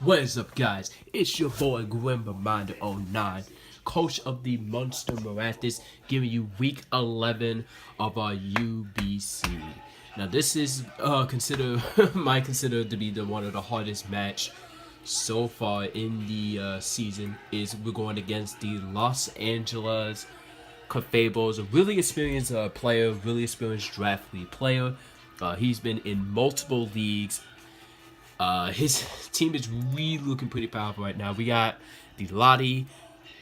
What is up, guys? It's your boy Grim Reminder 09, coach of the Monster Marathons, giving you week 11 of our UBC. Now, this is considered to be one of the hardest match so far in the season. We're going against the Los Angeles Clefables, a really experienced player, really experienced draft league player. He's been in multiple leagues. His team is really looking pretty powerful right now. We got the Lottie,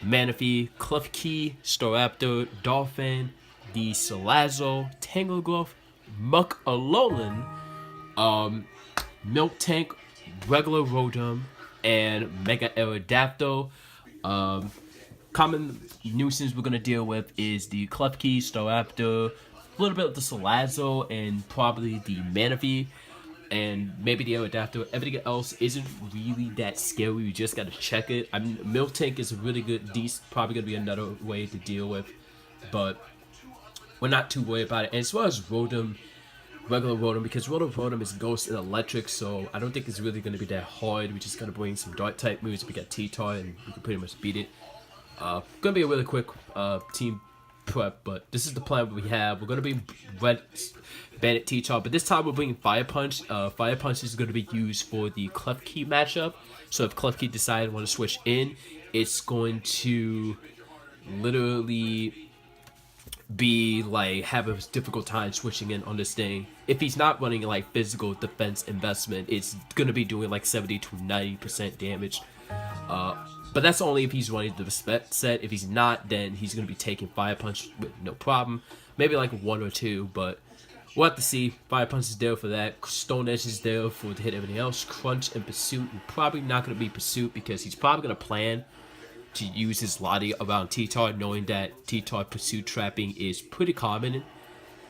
Manaphy, Clefkey, Staraptor, Dolphin, the Salazzo, Tanglegrowth, Wk11, Milk Tank, regular Rotom, and Mega Aerodactyl. Common nuisance we're gonna deal with is the Clefkey, Staraptor, a little bit of the Salazzo, and probably the Manaphy. And maybe the Aerodactyl. Everything else isn't really that scary. We just gotta check it. I mean, Milk Tank is a really good, decent, probably gonna be another way to deal with, but we're not too worried about it. And as far as Rotom, regular Rotom, because Rotom is Ghost and Electric, so I don't think it's really gonna be that hard. We're just gonna bring some Dark type moves. We got T-Tar, and we can pretty much beat it. Gonna be a really quick team prep, but this is the plan we have. We're gonna be Red Bandit T-Tar, but this time we're bringing Fire Punch. Fire Punch is going to be used for the Clefkey matchup. So if Clefkey decides to want to switch in, it's going to literally be like have a difficult time switching in on this thing. If he's not running like physical defense investment, it's going to be doing like 70 to 90% damage. But that's only if he's running the respect set. If he's not, then he's going to be taking Fire Punch with no problem. Maybe like 1 or 2, but we'll have to see. Fire Punch is there for that. Stone Edge is there to hit everything else. Crunch and Pursuit. And probably not going to be Pursuit because he's probably going to plan to use his Lottie around T-Tar, knowing that T-Tar Pursuit trapping is pretty common.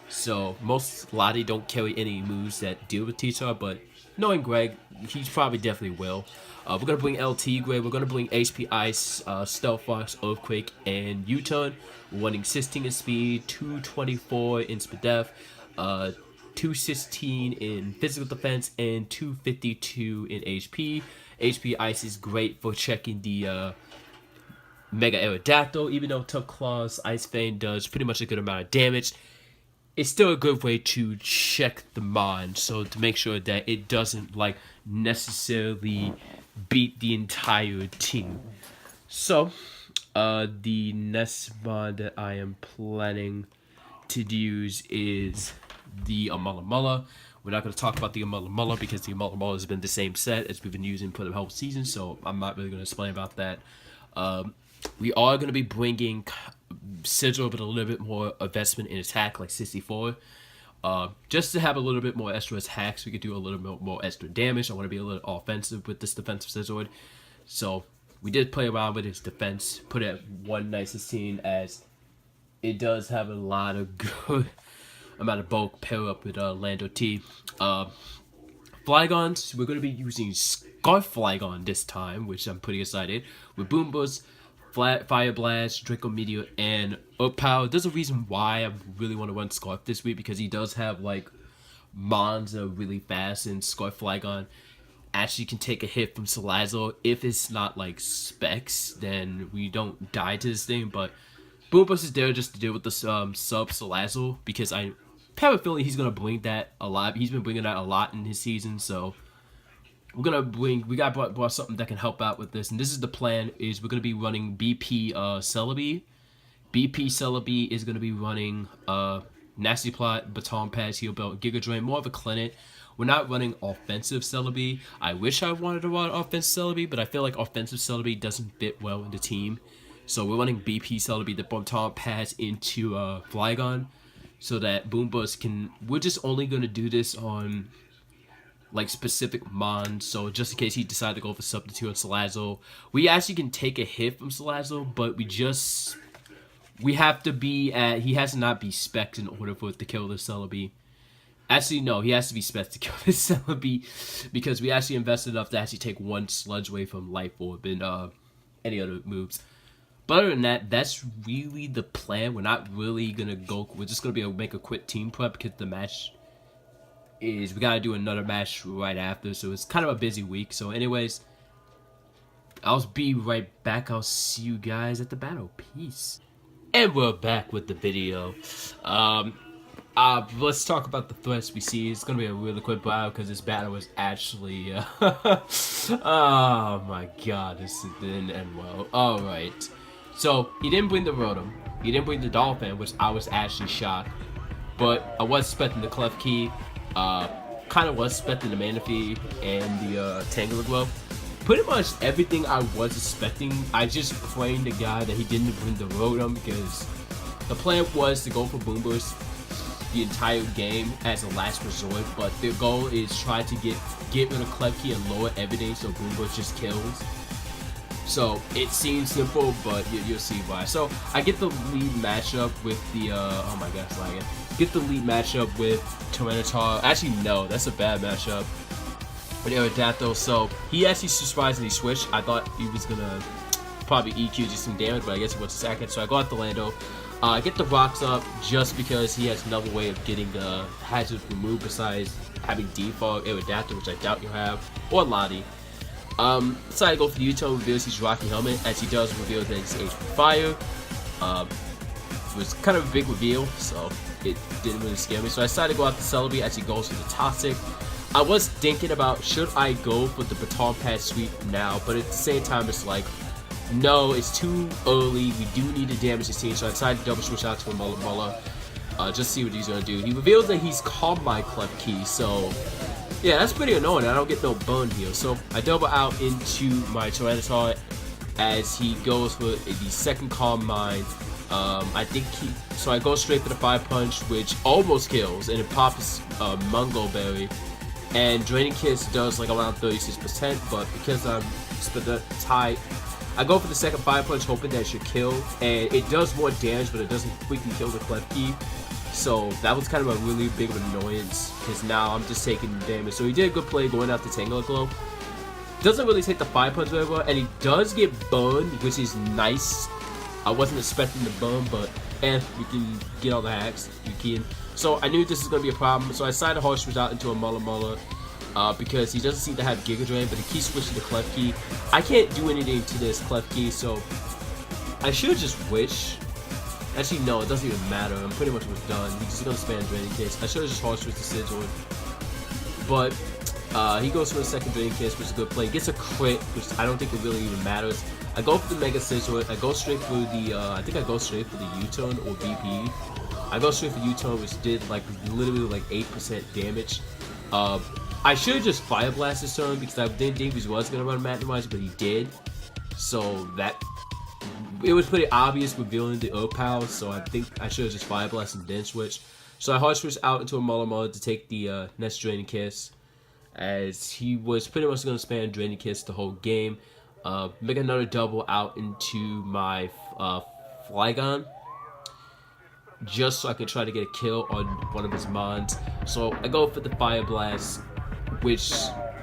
So most Lottie don't carry any moves that deal with T-Tar, but knowing Greg, he's probably definitely will. We're going to bring LT Greg. We're going to bring HP Ice, Stealth Fox, Earthquake, and U-Turn. We're running 16 in speed, 224 in speed def, 216 in physical defense, and 252 in HP. HP Ice is great for checking the Mega Aerodactyl. Even though Tough Claws Ice Fang does pretty much a good amount of damage, it's still a good way to check the Mon, so to make sure that it doesn't like necessarily beat the entire team. So the next Mon that I am planning to use is the Amala. We're not going to talk about the Amala because the Amala has been the same set as we've been using for the whole season, so I'm not really going to explain about that. We are going to be bringing Sigil with a little bit more investment in attack, like 64. Just to have a little bit more extra attack so we could do a little bit more extra damage. I want to be a little offensive with this defensive Sigil. So we did play around with his defense, put it at 1/16 as it does have a lot of good amount of bulk pair up with Lando T. Flygons, we're going to be using Scarf Flygon this time, which I'm pretty excited. With Boom Boost, Fire Blast, Draco Meteor, and Earth Power. There's a reason why I really want to run Scarf this week, because he does have like Mons that are really fast, and Scarf Flygon actually can take a hit from Salazzo. If it's not like specs, then we don't die to this thing, but Boom Boost is there just to deal with the sub Salazzo, because I have a feeling he's gonna bring that a lot. He's been bringing that a lot in his season, so we got brought something that can help out with this. And this is the plan: is we're gonna be running BP Celebi. BP Celebi is gonna be running Nasty Plot, Baton Pass, Heal Belt, Giga Drain, more of a clinic. We're not running offensive Celebi. I wish I wanted to run offensive Celebi, but I feel like offensive Celebi doesn't fit well in the team. So we're running BP Celebi, the Baton Pass into Flygon, so that Boom Boost can. We're just only gonna do this on like specific Mon, so just in case he decided to go for substitute on Salazzo, we actually can take a hit from Salazzo, but we have to be at, he has to not be specced in order for it to kill the Celebi. Actually, no, he has to be specced to kill the Celebi, because we actually invested enough to actually take 1 Sludge away from Life Orb and any other moves. But other than that, that's really the plan. We're not really gonna go, we're just gonna be able to make a quick team prep, because the match is, we gotta do another match right after, so it's kind of a busy week. So anyways, I'll be right back. I'll see you guys at the battle. Peace. And we're back with the video. Let's talk about the threats we see. It's gonna be a really quick battle because this battle was actually, oh my god, this didn't end well. Alright. So, he didn't bring the Rotom. He didn't bring the Dolphin, which I was actually shocked. But I was expecting the Klefki. Kind of was expecting the Manaphy and the Tangela. Pretty much everything I was expecting. I just framed the guy that he didn't bring the Rotom because the plan was to go for Boom Burst the entire game as a last resort, but their goal is try to get rid of Klefki and lower everything so Boom Burst just kills. So it seems simple, but you'll see why. So I get the lead matchup with the oh my god, lagging. Get the lead matchup with Tyranitar. Actually, no, that's a bad matchup with Aerodactyl. So he actually surprisingly switched. I thought he was gonna probably EQ just some damage, but I guess he wants to sack it. So I go out the Lando. I get the rocks up just because he has another way of getting hazards removed besides having default Aerodactyl, which I doubt you'll have, or Lottie. So I go for the U-turn, reveals he's Rocky Helmet, as he does reveal that he's HP Fire. It was kind of a big reveal, so it didn't really scare me. So I decided to go out the Celebi as he goes for the Toxic. I was thinking about, should I go for the Baton Pad Sweep now, but at the same time it's like, no, it's too early, we do need to damage his team, so I decided to double switch out to a Mulla, just see what he's gonna do. He reveals that he's Calm My Klefki, so yeah, that's pretty annoying. I don't get no burn here. So I double out into my Tyranitar as he goes for the second Calm Mind. I think so I go straight for the Fire Punch, which almost kills, and it pops Mungo Berry. And Draining Kiss does like around 36%, but because I'm tight, I go for the second Fire Punch hoping that it should kill. And it does more damage, but it doesn't freaking kill the Klefki. So that was kind of a really big of an annoyance because now I'm just taking damage. So he did a good play going out the Tangela. Doesn't really take the Fire Punch very well, and he does get burned, which is nice. I wasn't expecting the burn, but we can get all the hacks. We can. So I knew this was going to be a problem, so I decided to hard switch out into a Mulla because he doesn't seem to have Giga Drain, but he keeps switching to Klefki. I can't do anything to this Klefki, so I should just wish. Actually, no, it doesn't even matter. I'm pretty much was done. He's just gonna spam Draining Kiss. I should have just hard switched to Scizor. But he goes for a second Draining Kiss, which is a good play. Gets a crit, which I don't think it really even matters. I go for the Mega Scizor. I go straight for the I think I go straight for the U-turn or BP. I go straight for U-turn, which did like literally like 8% damage. I should have just Fire Blast this turn because I didn't think he was gonna run Magnemizer, but he did. So that. It was pretty obvious revealing the Power, so I think I should have just Fire Blast and then switch. So I hard switched out into a Mulla to take the next Draining Kiss, as he was pretty much going to spam Draining Kiss the whole game. Make another double out into my Flygon, just so I could try to get a kill on one of his Mons. So I go for the Fire Blast, which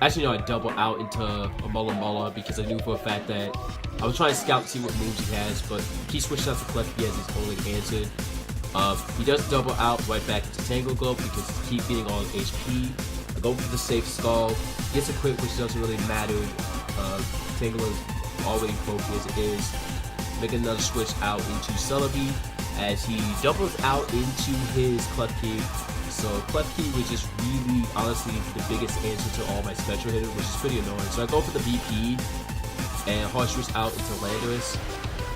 actually no, I double out into a Mulla because I knew for a fact that I was trying to scout to see what moves he has, but he switched out to Klefki as his only answered. He does double out right back into Tangela because he keeps getting all his HP. I go for the safe Skull. Gets a crit, which doesn't really matter. Tangela is already broken as it is. Make another switch out into Celebi as he doubles out into his Klefki. So Klefki was just really, honestly, the biggest answer to all my special hitters, which is pretty annoying. So I go for the BP and hard switch out into Landorus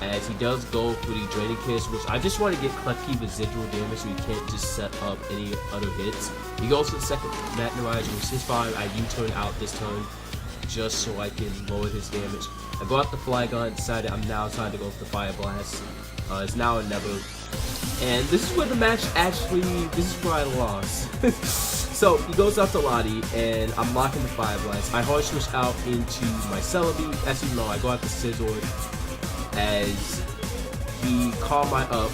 as he does go for the Draining Kiss, which I just want to get Klefki residual damage so he can't just set up any other hits. He goes for the second Magnemizer, which is fine. I U-turn out this turn just so I can lower his damage. I go out the Flygon and decided I'm now trying to go for the Fire Blast. It's now or never. And this is where the match actually, this is where I lost. So he goes out to Lottie, and I'm locking the Fire Blast. I hard switch out into my Celebi. Actually, no, I go out to Scizor as he Calm My Up,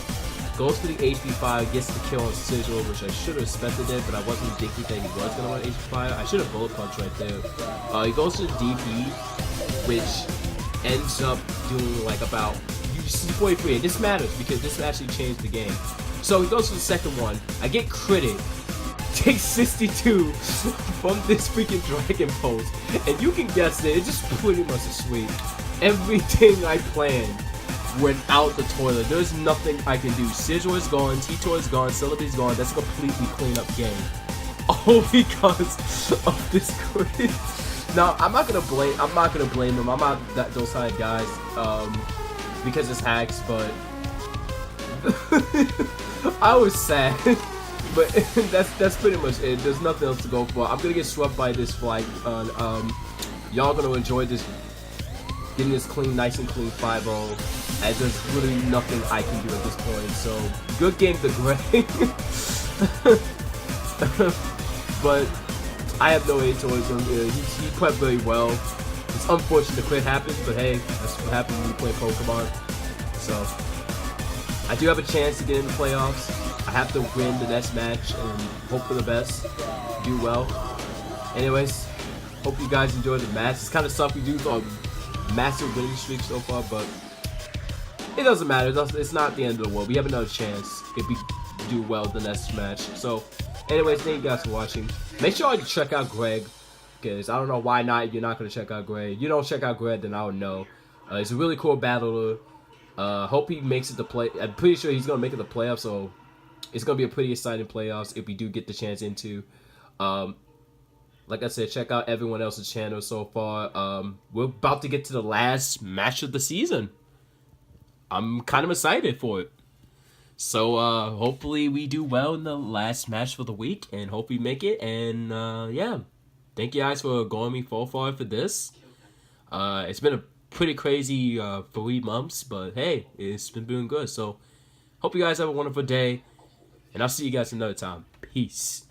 goes for the HP Fire, gets the kill on Scizor, which I should have expected it, but I wasn't thinking that he was going to run HP Fire. I should have Bullet Punch right there. He goes to the DP, which ends up doing like about 43, and this matters because this actually changed the game. So he goes for the second one. I get critted. Takes 62 from this freaking Dragon Pulse, and you can guess it. It's just pretty much a sweep. Everything I planned went out the toilet. There's nothing I can do. Scizor is gone, T-Tor is gone, Celebi's gone. That's a completely clean up game. All because of this quiz. Now I'm not gonna blame him. I'm not those kind of guys. Because it's hacks, but I was sad. But that's pretty much it. There's nothing else to go for. I'm gonna get swept by this flight. Y'all gonna enjoy this, getting this clean, nice and clean 5-0. As there's really nothing I can do at this point. So good game to Greg. But I have no hate towards him. He played very well. It's unfortunate the quit happens, but hey, that's what happens when you play Pokemon. So I do have a chance to get in the playoffs. I have to win the next match and hope for the best, do well. Anyways, hope you guys enjoyed the match. It's kind of suck we do a massive winning streak so far, but it doesn't matter. It's not the end of the world. We have another chance if we do well the next match. So anyways, thank you guys for watching. Make sure you check out Greg, because I don't know why not if you're not going to check out Greg. If you don't check out Greg, then I don't know. He's a really cool battler. Hope he makes it to play. I'm pretty sure he's going to make it to playoffs, so it's going to be a pretty exciting playoffs if we do get the chance into. Like I said, check out everyone else's channel so far. We're about to get to the last match of the season. I'm kind of excited for it. So hopefully we do well in the last match for the week, and hope we make it. And yeah, thank you guys for going me so far for this. It's been a pretty crazy 3 months, but hey, it's been doing good. So hope you guys have a wonderful day, and I'll see you guys another time. Peace.